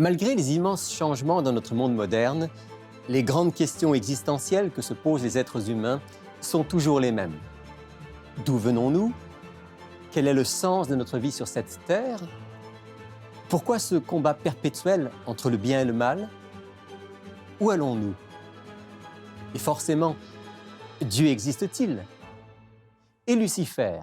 Malgré les immenses changements dans notre monde moderne, les grandes questions existentielles que se posent les êtres humains sont toujours les mêmes. D'où venons-nous? Quel est le sens de notre vie sur cette terre? Pourquoi ce combat perpétuel entre le bien et le mal? Où allons-nous? Et forcément, Dieu existe-t-il? Et Lucifer?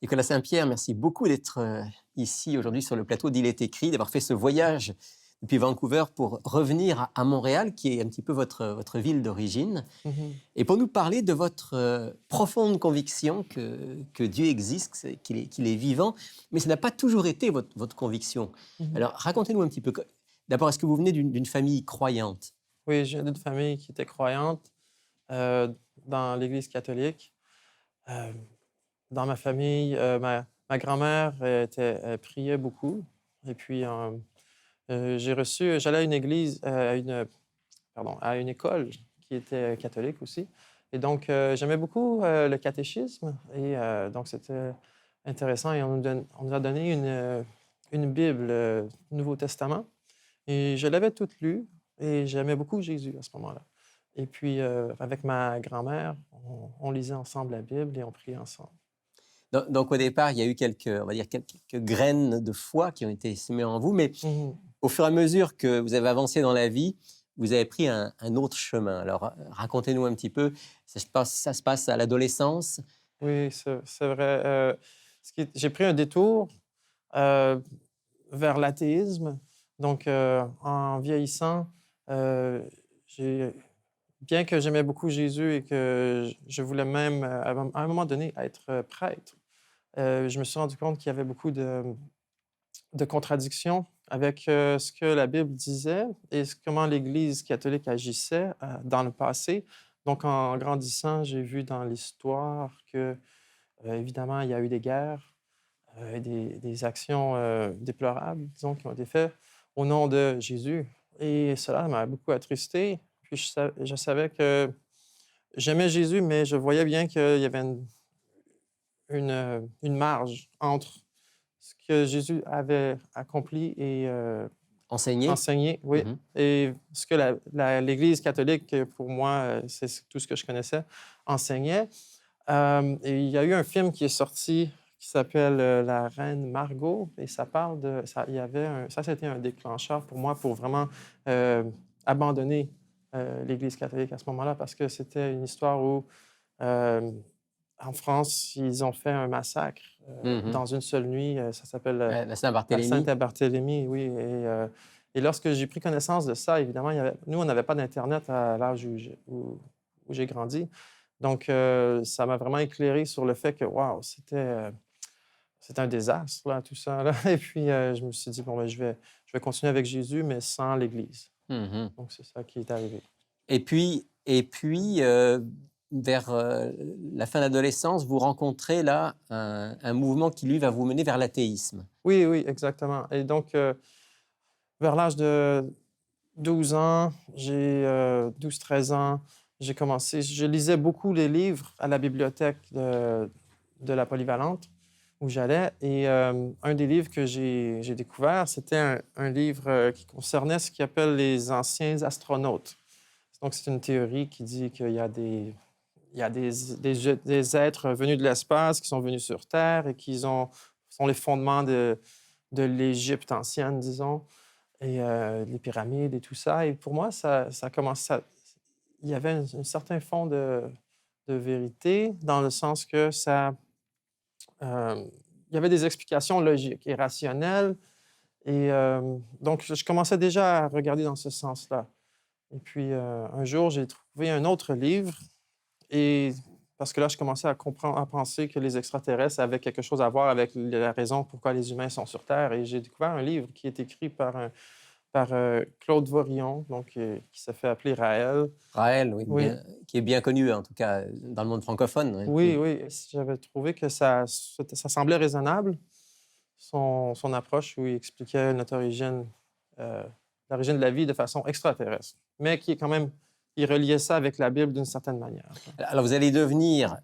Nicolas Saint-Pierre, merci beaucoup d'être ici aujourd'hui sur le plateau d'Il est écrit, d'avoir fait ce voyage depuis Vancouver pour revenir à Montréal, qui est un petit peu votre ville d'origine, et pour nous parler de votre profonde conviction que Dieu existe, qu'il est vivant, mais ça n'a pas toujours été votre conviction. Alors, racontez-nous un petit peu. D'abord, est-ce que vous venez d'une famille croyante? Oui, je viens d'une famille qui était croyante dans l'Église catholique. Euh, Dans ma famille, ma grand-mère elle priait beaucoup. Et puis, j'allais à une église, à une école qui était catholique aussi. Et donc, j'aimais beaucoup le catéchisme. Et donc, c'était intéressant. Et on nous a donné une Bible, Nouveau Testament. Et je l'avais toute lue. Et j'aimais beaucoup Jésus à ce moment-là. Et puis, avec ma grand-mère, on lisait ensemble la Bible et on priait ensemble. Donc, au départ, il y a eu on va dire, quelques graines de foi qui ont été semées en vous, mais au fur et à mesure que vous avez avancé dans la vie, vous avez pris un autre chemin. Alors, racontez-nous un petit peu, ça se passe à l'adolescence? Oui, c'est vrai. J'ai pris un détour euh, vers l'athéisme. Donc, en vieillissant, euh, bien que j'aimais beaucoup Jésus et que je voulais même, à un moment donné, être prêtre, je me suis rendu compte qu'il y avait beaucoup de contradictions avec ce que la Bible disait et comment l'Église catholique agissait dans le passé. Donc, en grandissant, j'ai vu dans l'histoire que, évidemment, il y a eu des guerres, des actions déplorables, disons, qui ont été faites au nom de Jésus. Et cela m'a beaucoup attristé. Puis, je savais que j'aimais Jésus, mais je voyais bien qu'il y avait une marge entre ce que Jésus avait accompli et Enseigné? enseigné, oui. Mhm. Et ce que l'Église catholique, pour moi, c'est tout ce que je connaissais, enseignait. Et il y a eu un film qui est sorti qui s'appelle La Reine Margot, et ça parle de... Ça, c'était un déclencheur pour moi pour vraiment abandonner l'Église catholique à ce moment-là, parce que c'était une histoire où euh, en France, ils ont fait un massacre Mhm. dans une seule nuit. Ça s'appelle La la Saint-Barthélemy? Saint-Barthélemy, oui. Et lorsque j'ai pris connaissance de ça, évidemment, nous, on n'avait pas d'Internet à l'âge où j'ai grandi. Donc, ça m'a vraiment éclairé sur le fait que, waouh, c'était un désastre, là, tout ça. Là. Et puis, je me suis dit, bon, ben, je vais continuer avec Jésus, mais sans l'Église. Mhm. Donc, c'est ça qui est arrivé. Et puis, vers la fin de l'adolescence, vous rencontrez là un mouvement qui, lui, va vous mener vers l'athéisme. Oui, oui, exactement. Et donc, vers l'âge de 12 ans, j'ai 12-13 ans, j'ai commencé. Je lisais beaucoup les livres à la bibliothèque de la Polyvalente où j'allais. Et un des livres que j'ai découvert, c'était un livre qui concernait ce qu'ils appellent les anciens astronautes. Donc, c'est une théorie qui dit qu'il y a des êtres venus de l'espace qui sont venus sur Terre et qui sont les fondements de l'Égypte ancienne, disons, et les pyramides et tout ça. Et pour moi, ça commence il y avait un certain fond de vérité dans le sens que il y avait des explications logiques et rationnelles. Et donc, je commençais déjà à regarder dans ce sens-là. Et puis, un jour, j'ai trouvé un autre livre et parce que là, je commençais à comprendre, à penser que les extraterrestres avaient quelque chose à voir avec la raison pourquoi les humains sont sur Terre. Et j'ai découvert un livre qui est écrit par Claude Vorillon, donc, qui s'est fait appeler Raël. Raël, oui, Oui, qui est bien connu, en tout cas, dans le monde francophone. oui, oui. J'avais trouvé que ça semblait raisonnable, son approche où il expliquait l'origine de la vie de façon extraterrestre, mais qui est quand même, il reliait ça avec la Bible d'une certaine manière. Alors, vous allez devenir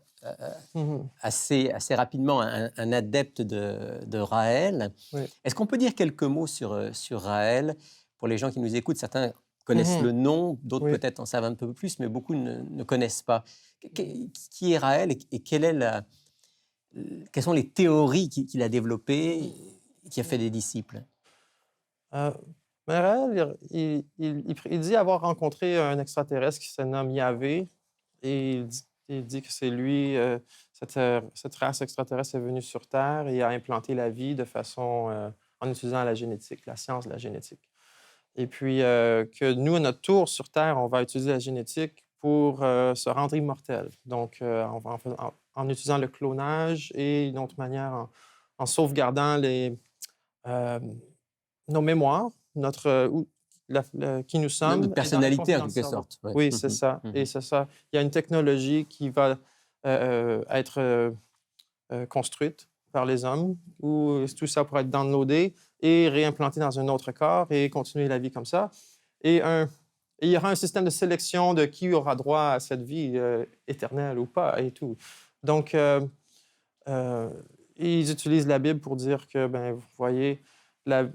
Mhm. assez rapidement un adepte de Raël. Oui. Est-ce qu'on peut dire quelques mots sur Raël pour les gens qui nous écoutent? Certains connaissent Mhm. le nom, d'autres Oui. peut-être en savent un peu plus, mais beaucoup ne connaissent pas. Qui est Raël et quelles sont les théories qu'il a développées et qui a fait des disciples? Euh, mais Raël, il dit avoir rencontré un extraterrestre qui se nomme Yahvé et il dit que c'est lui, cette race extraterrestre est venue sur Terre et a implanté la vie de façon, en utilisant la génétique, la science de la génétique. Et puis que nous, à notre tour sur Terre, on va utiliser la génétique pour se rendre immortel. Donc, en utilisant le clonage et d'une autre manière, en sauvegardant euh, nos mémoires, qui nous sommes, Notre et dans les personnalité, en dans le quelque cerveau. sorte. Ouais. Oui, c'est ça. Et c'est ça. Il y a une technologie qui va être construite par les hommes, où tout ça pourrait être downloadé et réimplanté dans un autre corps et continuer la vie comme ça. Et, et il y aura un système de sélection de qui aura droit à cette vie éternelle ou pas et tout. Donc, euh, ils utilisent la Bible pour dire que, ben, vous voyez, la,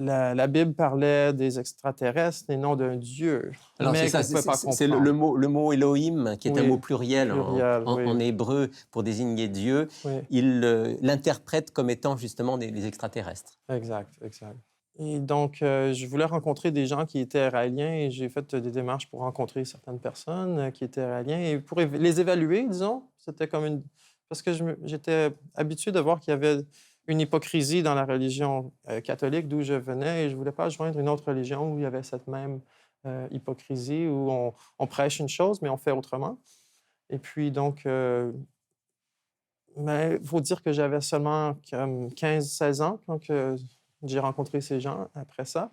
la Bible parlait des extraterrestres et non d'un Dieu, Alors c'est mais qu'on ça, ne pouvait pas c'est comprendre. le mot Elohim, qui est un mot Oui, pluriel pluriel, oui, en hébreu pour désigner Dieu. oui, Il l'interprète comme étant justement les extraterrestres. exact, exact. Et donc, je voulais rencontrer des gens qui étaient raéliens et j'ai fait des démarches pour rencontrer certaines personnes qui étaient raéliens et pour les évaluer, disons. C'était comme une... Parce que j'étais habitué de voir qu'il y avait une hypocrisie dans la religion catholique d'où je venais et je ne voulais pas joindre une autre religion où il y avait cette même hypocrisie, où on prêche une chose, mais on fait autrement. Et puis, donc, mais il faut dire que j'avais seulement comme 15-16 ans quand j'ai rencontré ces gens après ça.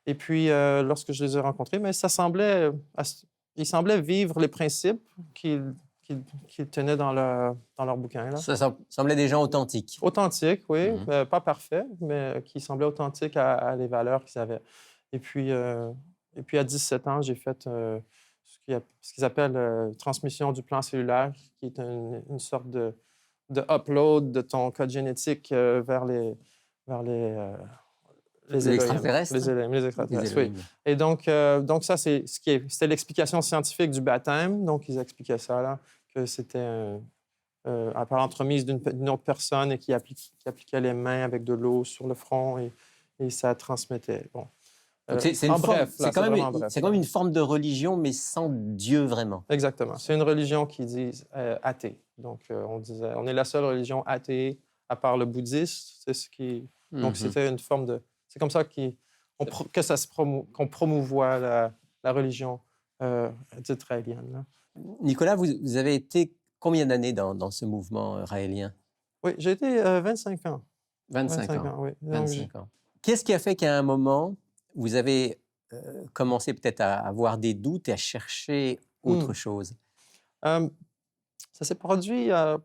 Et puis, lorsque je les ai rencontrés, mais ça semblait, ils semblaient vivre les principes qu'ils tenaient dans leur bouquin, là. Ça semblait des gens authentiques. Authentiques, oui, Mhm. pas parfaits, mais qui semblaient authentiques à les valeurs qu'ils avaient. Et puis à 17 ans, j'ai fait ce qu'ils appellent transmission du plan cellulaire, qui est une sorte de upload de ton code génétique vers les Les Elohim, extraterrestres? les Les extraterrestres, oui. Elohim. Et donc ça, c'était l'explication scientifique du baptême. Donc, ils expliquaient ça, là, que c'était par l'entremise d'une autre personne et qui appliquait les mains avec de l'eau sur le front et ça transmettait. Bon. Donc c'est une En forme, bref, là, c'est vraiment bref. c'est quand même une forme de religion, mais sans Dieu vraiment. Exactement. C'est une religion qui dit athée. Donc, on est la seule religion athée, à part le bouddhisme. C'est ce qui... Donc, Mhm. c'était une forme de... C'est comme ça qu'on promouvoit la religion dite raélienne, là. Nicolas, vous avez été combien d'années dans ce mouvement raélien? Oui, j'ai été 25 ans. 25 25 ans. ans, oui. Donc, 25 ans. Qu'est-ce qui a fait qu'à un moment, vous avez commencé peut-être à avoir des doutes et à chercher autre chose? Euh, ça s'est produit il y a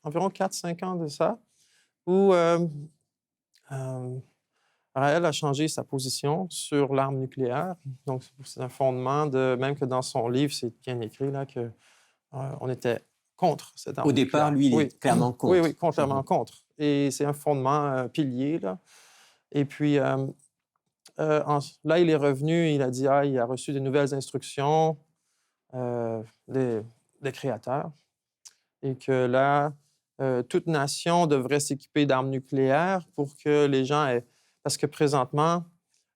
environ 4-5 ans de ça, où Raël a changé sa position sur l'arme nucléaire. Donc, c'est un fondement même que dans son livre, c'est bien écrit là, on était contre cette arme Au départ, nucléaire. lui, il Oui, est clairement oui, contre. oui, clairement contre. Et c'est un fondement pilier, là. Et puis, là, il est revenu, il a dit, il a reçu des nouvelles instructions des créateurs et que là, toute nation devrait s'équiper d'armes nucléaires pour que les gens aient... Parce que présentement,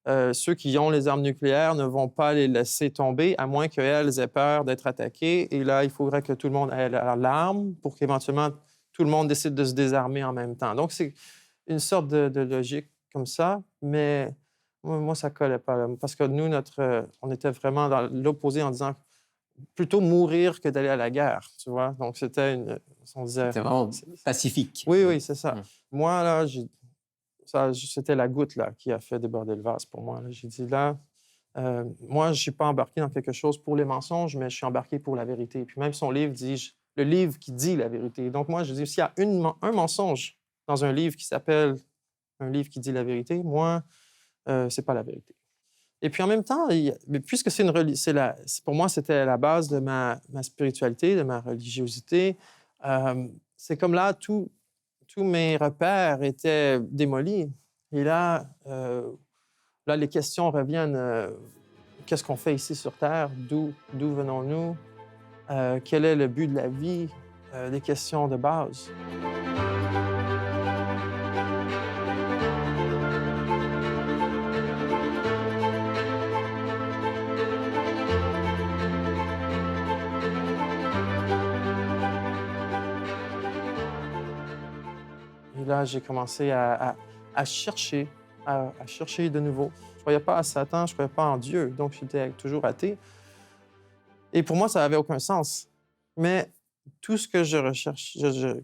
ceux qui ont les armes nucléaires ne vont pas les laisser tomber, à moins qu'elles aient peur d'être attaquées. Et là, il faudrait que tout le monde ait l'arme pour qu'éventuellement tout le monde décide de se désarmer en même temps. Donc, c'est une sorte de logique comme ça. Mais Moi, ça collait pas, là, parce que nous, on était vraiment dans l'opposé en disant plutôt mourir que d'aller à la guerre, tu vois? Donc on disait C'était vraiment c'est pacifique. oui, Oui. oui, c'est ça. Moi, là, c'était la goutte, là, qui a fait déborder le vase pour moi, là. J'ai dit: «Là, moi, je suis pas embarqué dans quelque chose pour les mensonges, mais je suis embarqué pour la vérité». Puis même son livre dit j le livre qui dit la vérité. Donc moi, je dis: «S'il y a un mensonge dans un livre qui s'appelle un livre qui dit la vérité, moi, c'est pas la vérité». Et puis en même temps, mais puisque c'est une reli pour moi, c'était la base de ma spiritualité, de ma religiosité, c'est comme là, tous mes repères étaient démolis. Et là, les questions reviennent, qu'est-ce qu'on fait ici sur terre? D'où venons-nous? Quel est le but de la vie? Des questions de base. Et là, j'ai commencé à chercher, à chercher de nouveau. Je ne croyais pas à Satan, je ne croyais pas en Dieu, donc j'étais toujours athée. Et pour moi, ça n'avait aucun sens. Mais tout ce que je recherche,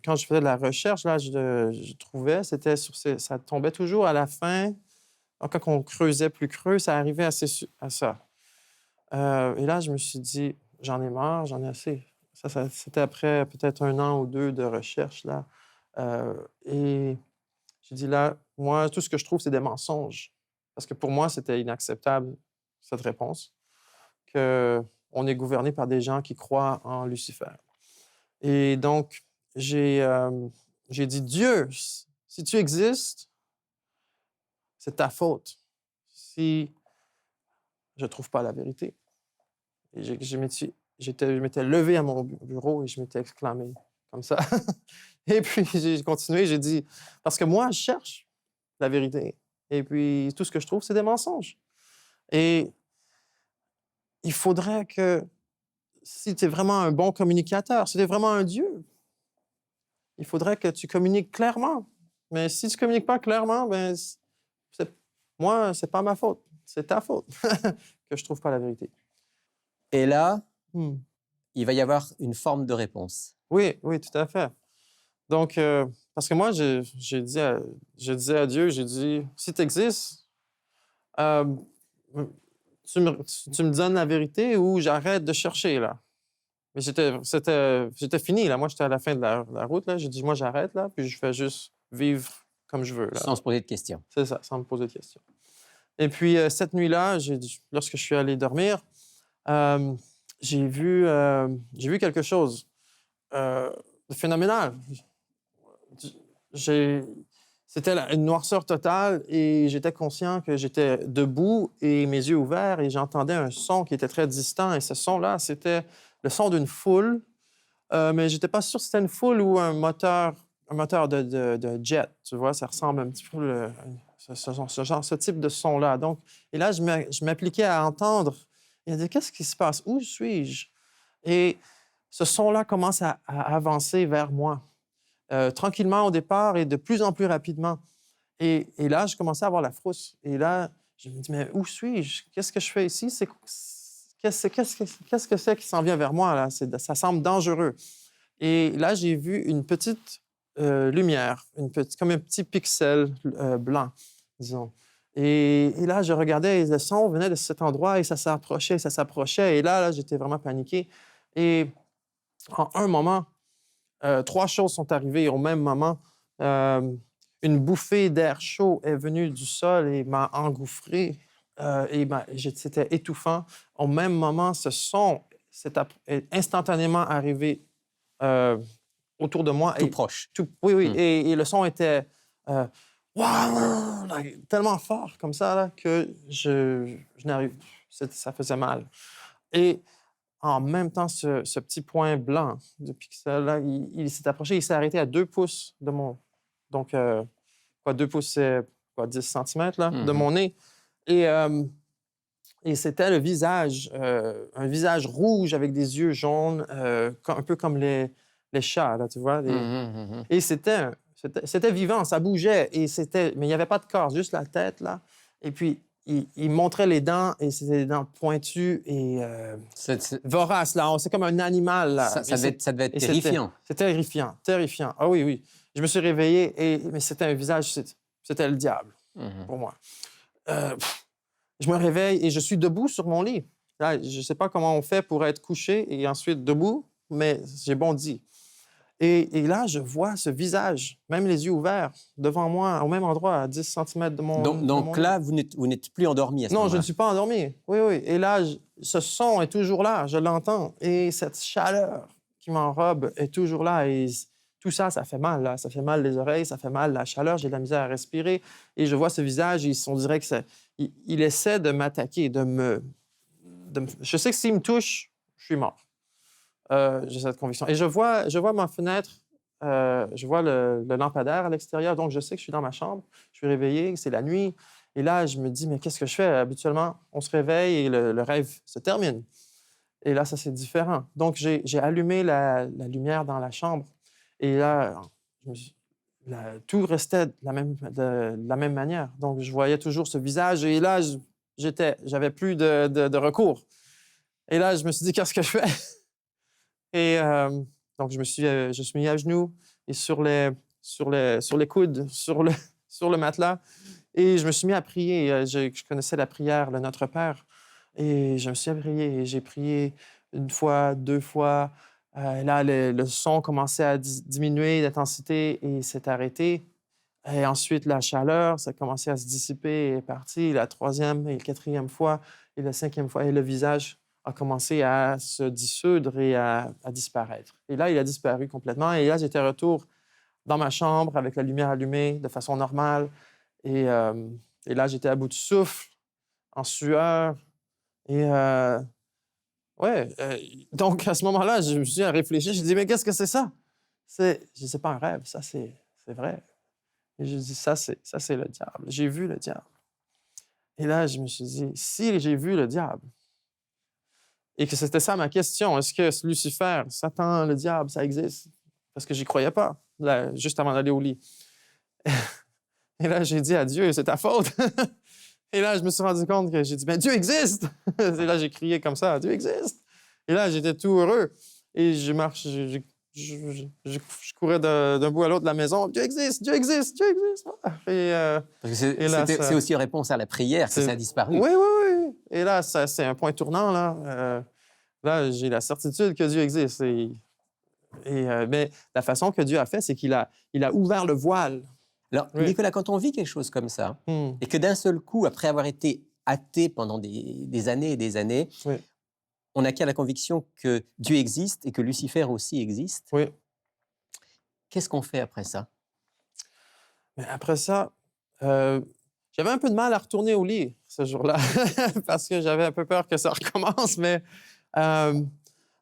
quand je faisais de la recherche, là, je trouvais, ça tombait toujours à la fin. Quand on creusait plus creux, ça arrivait à ça. Et là, je me suis dit, j'en ai marre, j'en ai assez. C'était après peut-être 1 an ou 2 de recherche, là. Et j'ai dit, là, moi, tout ce que je trouve, c'est des mensonges. Parce que pour moi, c'était inacceptable, cette réponse, qu'on est gouverné par des gens qui croient en Lucifer. Et donc, j'ai dit, Dieu, si tu existes, c'est ta faute si je ne trouve pas la vérité. Et je m'étais levé à mon bureau et je m'étais exclamé comme ça. Et puis, j'ai continué, j'ai dit, parce que moi, je cherche la vérité. Et puis, tout ce que je trouve, c'est des mensonges. Et il faudrait que, si tu es vraiment un bon communicateur, si tu es vraiment un Dieu, il faudrait que tu communiques clairement. Mais si tu ne communiques pas clairement, ben, moi, c'est pas ma faute. C'est ta faute que je ne trouve pas la vérité. Et là, Hmm. il va y avoir une forme de réponse. Oui, oui, tout à fait. Donc, parce que moi, je disais à Dieu, j'ai dit, si tu existes, euh, tu me donnes la vérité ou j'arrête de chercher, là. Mais j'étais fini, là. Moi, j'étais à la fin de la route, là. J'ai dit, moi, j'arrête, là, puis je fais juste vivre comme je veux, là. Sans se poser de questions. C'est ça, sans me poser de questions. Et puis, cette nuit-là, lorsque je suis allé dormir, euh, j'ai vu quelque chose de phénoménal. C'était une noirceur totale et j'étais conscient que j'étais debout et mes yeux ouverts et j'entendais un son qui était très distant. Et ce son-là, c'était le son d'une foule, mais je n'étais pas sûr si c'était une foule ou un moteur de jet. Tu vois, ça ressemble un petit peu ce type de son-là. Donc, et là, je m'appliquais à entendre. Il a dit, qu'est-ce qui se passe? Où suis-je? Et ce son-là commence à avancer vers moi. Tranquillement au départ et de plus en plus rapidement. Et là, je commençais à avoir la frousse. Et là, je me dis, mais où suis-je? Qu'est-ce que je fais ici? Qu'est-ce que c'est qui s'en vient vers moi, là? Ça semble dangereux. Et là, j'ai vu une petite lumière, comme un petit pixel blanc, disons. Et là, je regardais et le son venait de cet endroit et ça s'approchait, ça s'approchait. Et là, j'étais vraiment paniqué. Et en un moment, 3 choses sont arrivées au même moment. Une bouffée d'air chaud est venue du sol et m'a engouffré. C'était étouffant. Au même moment, ce son est instantanément arrivé autour de moi. Tout proche. Oui, oui. Et le son était wow, tellement fort comme ça là, que je n'arrive. Ça faisait mal. Et en même temps, ce petit point blanc de pixel-là, il s'est approché, il s'est arrêté à 2 pouces de mon... Donc, 2 pouces, c'est 10 centimètres là, de mon nez. Et c'était le visage, un visage rouge avec des yeux jaunes, un peu comme les chats, là, tu vois. Et c'était vivant, ça bougeait, mais il n'y avait pas de corps, juste la tête, là. Et puis, il montrait les dents et c'était des dents pointues et voraces. Là. C'est comme un animal. Là. Ça devait être Et terrifiant. C'était terrifiant, terrifiant. Ah oui, oui. Je me suis réveillé, mais c'était un visage, c'était le diable pour moi. Je me réveille et je suis debout sur mon lit. Là, je ne sais pas comment on fait pour être couché et ensuite debout, mais j'ai bondi. Et là, je vois ce visage, même les yeux ouverts, devant moi, au même endroit, à 10 cm de mon Donc là, vous n'êtes plus endormi à ce moment-là. Non, je moment-là? ne suis pas endormi. Oui, oui. Et là, ce son est toujours là, je l'entends. Et cette chaleur qui m'enrobe est toujours là. Et tout ça, ça fait mal. Là. Ça fait mal les oreilles, ça fait mal la chaleur, j'ai de la misère à respirer. Et je vois ce visage, et on dirait qu'il essaie de m'attaquer, Je sais que s'il me touche, je suis mort. J'ai cette conviction. Et je vois ma fenêtre, je vois le lampadaire à l'extérieur, donc je sais que je suis dans ma chambre, je suis réveillé, c'est la nuit. Et là, je me dis, mais qu'est-ce que je fais? Habituellement, on se réveille et le rêve se termine. Et là, ça, c'est différent. Donc, j'ai allumé la lumière dans la chambre. Et là, tout restait de la même manière. Donc, je voyais toujours ce visage. Et là, j'avais plus de recours. Et là, je me suis dit, qu'est-ce que je fais? Et donc, je me suis mis à genoux et sur les coudes, sur le matelas. Et je me suis mis à prier. Je connaissais la prière, le Notre Père. Et je me suis mis à prier. Et j'ai prié une fois, deux fois. Là, le son commençait à diminuer d'intensité et s'est arrêté. Et ensuite, la chaleur, ça commençait à se dissiper et est parti. La troisième et la quatrième fois et la cinquième fois. Et le visage a commencé à se dissoudre et à disparaître. Et là, il a disparu complètement. Et là, j'étais retour dans ma chambre avec la lumière allumée de façon normale. Et là, j'étais à bout de souffle, en sueur. Et donc, à ce moment-là, je me suis réfléchi. Je dit, mais qu'est-ce que c'est ça? C'est pas un rêve, ça, c'est vrai. Et je dis, ça, c'est le diable. J'ai vu le diable. Et là, je me suis dit, si j'ai vu le diable, et que c'était ça ma question, est-ce que Lucifer, Satan, le diable, ça existe? Parce que j'y croyais pas, là, juste avant d'aller au lit. Et là, j'ai dit à Dieu, c'est ta faute. Et là, je me suis rendu compte que j'ai dit, mais Dieu existe! Et là, j'ai crié comme ça, Dieu existe! Et là, j'étais tout heureux. Et je courais d'un bout à l'autre de la maison, Dieu existe, Dieu existe, Dieu existe! Parce que c'est aussi une réponse à la prière que ça a disparu. Oui, oui, oui. Et là, c'est un point tournant, là. Là, j'ai la certitude que Dieu existe. Mais la façon que Dieu a fait, c'est qu'il a ouvert le voile. Alors, oui. Nicolas, quand on vit quelque chose comme ça, et que d'un seul coup, après avoir été athée pendant des années et des années, oui. on acquiert la conviction que Dieu existe et que Lucifer aussi existe. Oui. Qu'est-ce qu'on fait après ça? Mais après ça, j'avais un peu de mal à retourner au lit ce jour-là parce que j'avais un peu peur que ça recommence. Mais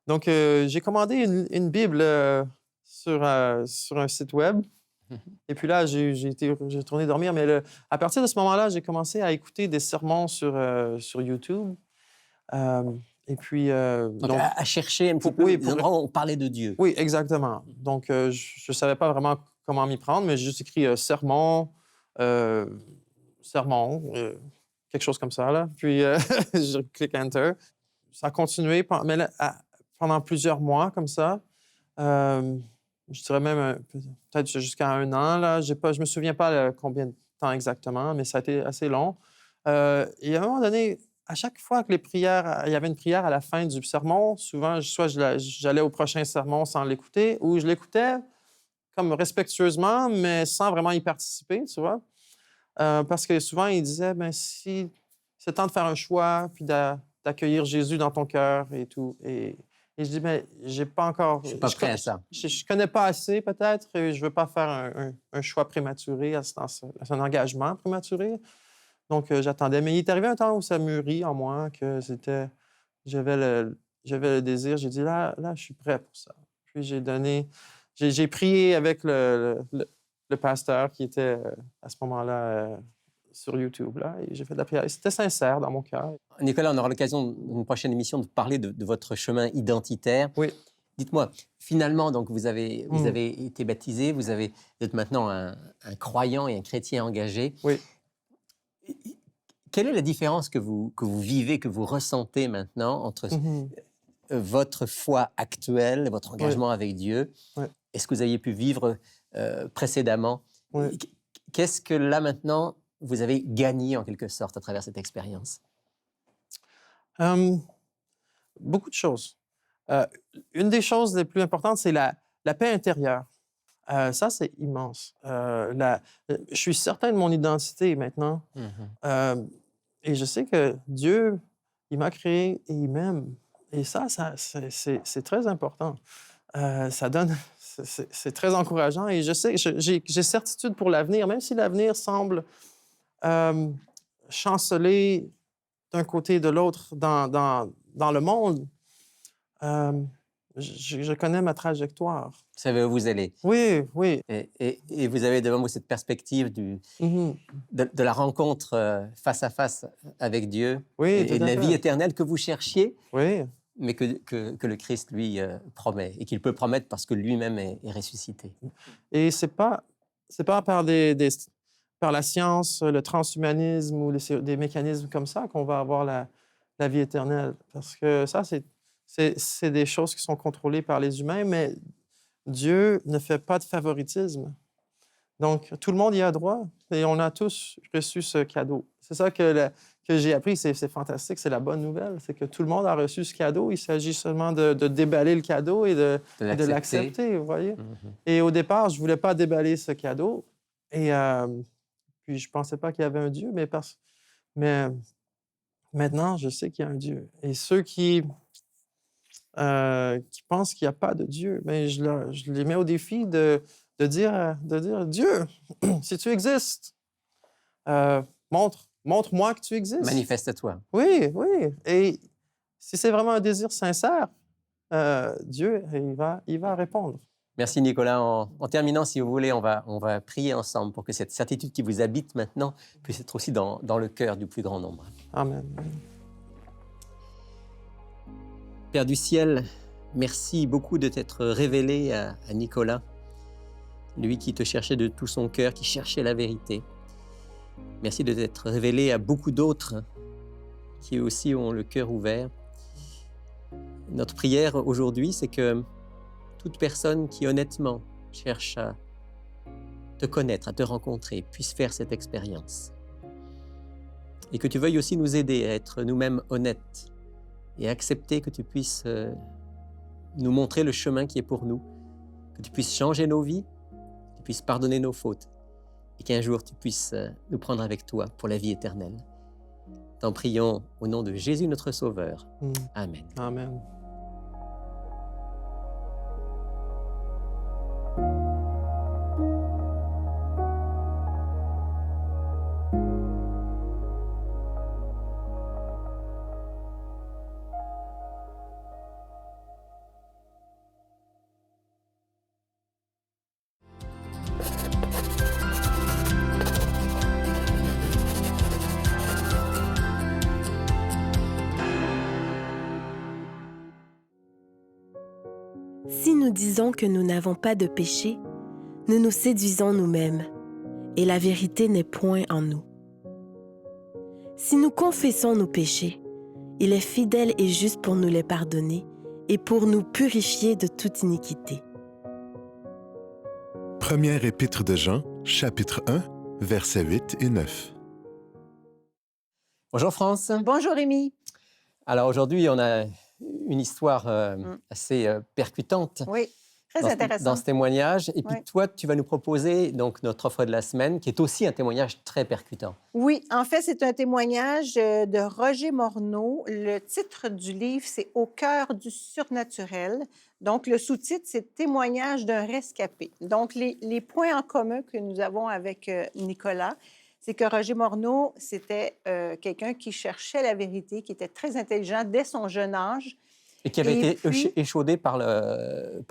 donc, j'ai commandé une Bible sur un site web. Et puis là, j'ai retourné dormir. Mais à partir de ce moment-là, j'ai commencé à écouter des sermons sur YouTube. Et puis... donc, à chercher un petit peu les endroits où on parlait de Dieu. Oui, exactement. Donc, je ne savais pas vraiment comment m'y prendre, mais j'ai juste écrit sermon, quelque chose comme ça. Là. Puis, je clique Enter. Ça a continué pendant plusieurs mois comme ça. Je dirais même peut-être jusqu'à 1 an. Là. Je ne me souviens pas combien de temps exactement, mais ça a été assez long. Et à un moment donné, à chaque fois que il y avait une prière à la fin du sermon, souvent, soit j'allais au prochain sermon sans l'écouter, ou je l'écoutais comme respectueusement, mais sans vraiment y participer, tu vois. Parce que souvent, il disait, si c'est temps de faire un choix, puis d'accueillir Jésus dans ton cœur et tout. Et je dis, mais j'ai pas encore... Je suis pas prêt à ça. Je connais pas assez, peut-être, et je veux pas faire un choix prématuré, un engagement prématuré. Donc, j'attendais. Mais il est arrivé un temps où ça mûrit en moi, que j'avais le désir. J'ai dit, là, je suis prêt pour ça. Puis, j'ai prié avec le pasteur qui était à ce moment-là sur YouTube, là, et j'ai fait de la prière. Et c'était sincère dans mon cœur. Nicolas, on aura l'occasion, dans une prochaine émission, de parler de votre chemin identitaire. Oui. Dites-moi, finalement, donc, vous avez été baptisé, vous êtes maintenant un croyant et un chrétien engagé. Oui. Quelle est la différence que vous vivez, que vous ressentez maintenant entre Mhm. votre foi actuelle, votre Oui, engagement avec Dieu, oui, et ce que vous aviez pu vivre précédemment? oui. Qu'est-ce que là maintenant, vous avez gagné en quelque sorte à travers cette expérience? Hum, Beaucoup de choses. Euh, une des choses les plus importantes, c'est la paix intérieure. Ça, c'est immense. Je suis certain de mon identité maintenant. Mhm. Euh, et je sais que Dieu, il m'a créé et il m'aime. Et c'est très important. Ça donne, c'est très encourageant. Et je sais, j'ai certitude pour l'avenir, même si l'avenir semble euh, chanceler d'un côté et de l'autre dans le monde. euh, je connais ma trajectoire. Vous savez où vous allez. Oui, oui. Et vous avez devant vous cette perspective Mhm. de la rencontre face à face avec Dieu Oui, tout et de à la vie fait. éternelle que vous cherchiez, Oui, mais que le Christ, lui, promet et qu'il peut promettre parce que lui-même est ressuscité. et c'est pas par par la science, le transhumanisme ou des mécanismes comme ça qu'on va avoir la vie éternelle. Parce que ça, c'est des choses qui sont contrôlées par les humains, mais Dieu ne fait pas de favoritisme. Donc, tout le monde y a droit et on a tous reçu ce cadeau. C'est ça que j'ai appris, c'est fantastique, c'est la bonne nouvelle, c'est que tout le monde a reçu ce cadeau. Il s'agit seulement de déballer le cadeau De et de l'accepter. l'accepter, vous voyez. Mhm. Et au départ, je ne voulais pas déballer ce cadeau. Et puis, je ne pensais pas qu'il y avait un Dieu, mais maintenant, je sais qu'il y a un Dieu. Et ceux qui pensent qu'il n'y a pas de Dieu, mais je les mets au défi de dire Dieu, si tu existes, euh, montre-moi que tu existes. Manifeste-toi. Oui, oui. Et si c'est vraiment un désir sincère, Dieu, il va répondre. Merci Nicolas. En terminant, si vous voulez, on va prier ensemble pour que cette certitude qui vous habite maintenant puisse être aussi dans le cœur du plus grand nombre. Amen. Père du ciel, merci beaucoup de t'être révélé à Nicolas, lui qui te cherchait de tout son cœur, qui cherchait la vérité. Merci de t'être révélé à beaucoup d'autres qui aussi ont le cœur ouvert. Notre prière aujourd'hui, c'est que toute personne qui honnêtement cherche à te connaître, à te rencontrer, puisse faire cette expérience. Et que tu veuilles aussi nous aider à être nous-mêmes honnêtes et accepter que tu puisses nous montrer le chemin qui est pour nous, que tu puisses changer nos vies, que tu puisses pardonner nos fautes et qu'un jour tu puisses nous prendre avec toi pour la vie éternelle. T'en prions au nom de Jésus notre Sauveur. Mm. Amen. Amen. Si nous disons que nous n'avons pas de péché, nous nous séduisons nous-mêmes, et la vérité n'est point en nous. Si nous confessons nos péchés, il est fidèle et juste pour nous les pardonner et pour nous purifier de toute iniquité. Première épître de Jean, chapitre 1, versets 8 et 9. Bonjour France. Bonjour Rémi. Alors aujourd'hui, on a une histoire assez percutante Oui, très intéressant. dans ce témoignage. Et puis Oui. toi, tu vas nous proposer donc notre offre de la semaine, qui est aussi un témoignage très percutant. Oui, en fait, c'est un témoignage de Roger Morneau. Le titre du livre, c'est Au cœur du surnaturel. Donc, le sous-titre, c'est Témoignage d'un rescapé. Donc, les points en commun que nous avons avec Nicolas, c'est que Roger Morneau, c'était quelqu'un qui cherchait la vérité, qui était très intelligent dès son jeune âge. Et qui avait été puis- échaudé par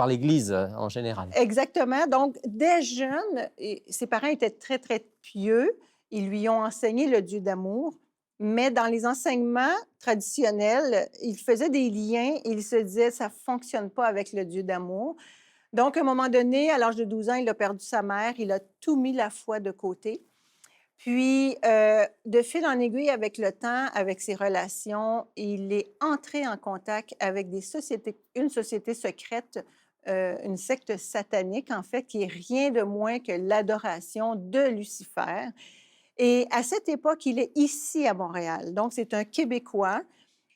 l'Église en général. Exactement. Donc, dès jeune, ses parents étaient très, très pieux. Ils lui ont enseigné le Dieu d'amour. Mais dans les enseignements traditionnels, il faisait des liens et il se disait, ça ne fonctionne pas avec le Dieu d'amour. Donc, à un moment donné, à l'âge de 12 ans, il a perdu sa mère. Il a tout mis la foi de côté. Puis, de fil en aiguille, avec le temps, avec ses relations, il est entré en contact avec une société secrète, une secte satanique, en fait, qui est rien de moins que l'adoration de Lucifer. Et à cette époque, il est ici à Montréal. Donc, c'est un Québécois.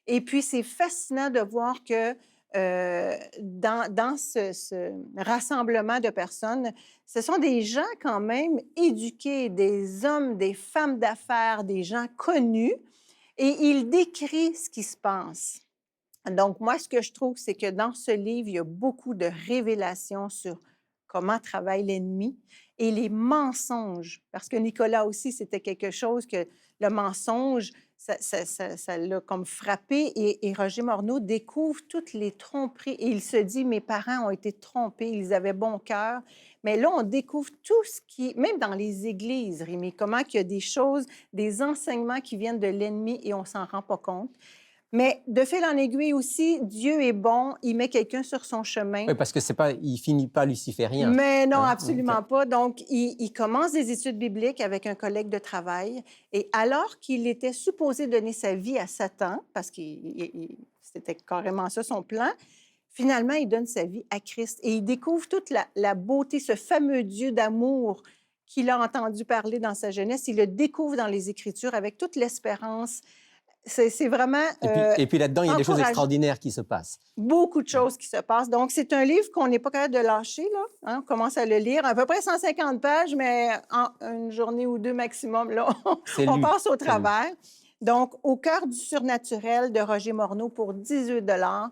Et puis, c'est fascinant de voir que dans ce rassemblement de personnes, ce sont des gens quand même éduqués, des hommes, des femmes d'affaires, des gens connus, et il décrit ce qui se passe. Donc, moi, ce que je trouve, c'est que dans ce livre, il y a beaucoup de révélations sur comment travaille l'ennemi et les mensonges. Parce que Nicolas aussi, c'était quelque chose que le mensonge, ça l'a comme frappé. Et Roger Morneau découvre toutes les tromperies. Et il se dit, mes parents ont été trompés, ils avaient bon cœur. Mais là, on découvre tout ce qui, même dans les églises, Rémi, comment il y a des choses, des enseignements qui viennent de l'ennemi et on ne s'en rend pas compte. Mais de fil en aiguille aussi, Dieu est bon, il met quelqu'un sur son chemin. Oui, parce que il finit pas luciférien. Mais non, Hein? absolument pas. Donc, il commence des études bibliques avec un collègue de travail. Et alors qu'il était supposé donner sa vie à Satan, parce que c'était carrément ça son plan, finalement, il donne sa vie à Christ. Et il découvre toute la beauté, ce fameux Dieu d'amour qu'il a entendu parler dans sa jeunesse. Il le découvre dans les Écritures avec toute l'espérance. C'est vraiment Et puis là-dedans, il y a des choses encourageant. extraordinaires qui se passent. Beaucoup de choses qui se passent. Donc, c'est un livre qu'on n'est pas capable de lâcher, là. Hein? On commence à le lire. À peu près 150 pages, mais en une journée ou deux maximum, là, on passe au travers. Donc, Au cœur du surnaturel de Roger Morneau pour 18 $. Là,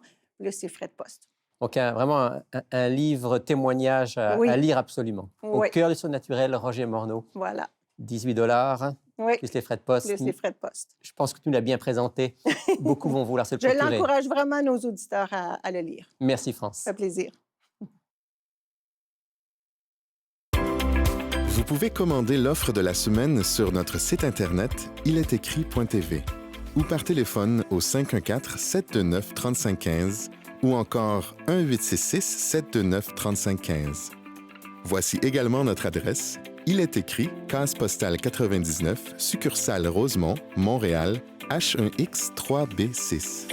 c'est frais de poste. Donc, vraiment un livre témoignage à lire absolument. Oui. Au cœur du surnaturel, Roger Morneau. Voilà. 18 $, Oui. plus les frais de poste. Plus les frais de poste. Je pense que tu l'as bien présenté. Beaucoup vont vouloir se le Je procurer. l'encourage vraiment nos auditeurs à le lire. Merci, France. Ça fait plaisir. Vous pouvez commander l'offre de la semaine sur notre site internet ilestécrit.tv ou par téléphone au 514-729-3515 ou encore 1-866-729-3515. Voici également notre adresse. Il est écrit, case postale 99, succursale Rosemont, Montréal, H1X 3B6.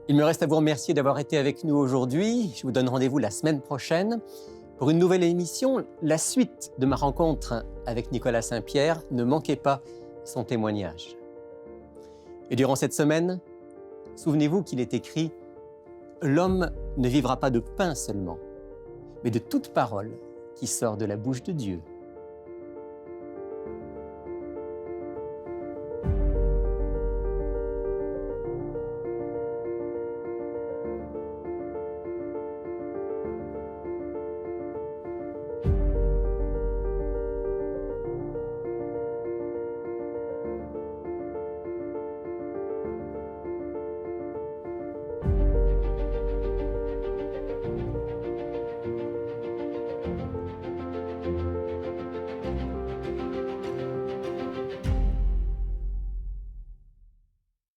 Il me reste à vous remercier d'avoir été avec nous aujourd'hui. Je vous donne rendez-vous la semaine prochaine pour une nouvelle émission, la suite de ma rencontre avec Nicolas Saint-Pierre. Ne manquez pas son témoignage. Et durant cette semaine, souvenez-vous qu'il est écrit « L'homme ne vivra pas de pain seulement, mais de toute parole qui sort de la bouche de Dieu. »